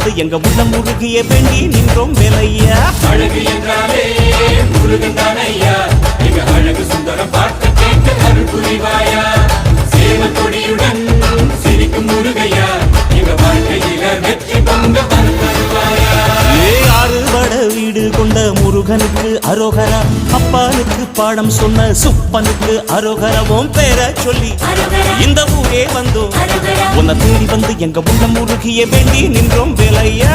வந்து எங்க உள்ளம் முருகிய வேண்டி நின்றோம் வேலையா. அழகு என்றாலே முருகன் தானையா, எங்க அழகு சுந்தரம் பார்த்து கேட்டு அருள் புரிவாயா. சேவல் கொடியுடன் சிரிக்கும் முருகையா, எங்க வாழ்க்கையில வெற்றி பொங்க தருவாயா. ஆறுபட வீடு கொண்ட முருகனுக்கு அரோகரா, அப்பானுக்கு பாடம் சொன்ன சுப்பனுக்கு அரோகரவும் பேர சொல்லி இந்த ஊரே வந்தோம். உன்னை தேடி வந்து எங்க உள்ளம் முருகிய வேண்டி நின்றோம் வேலையா.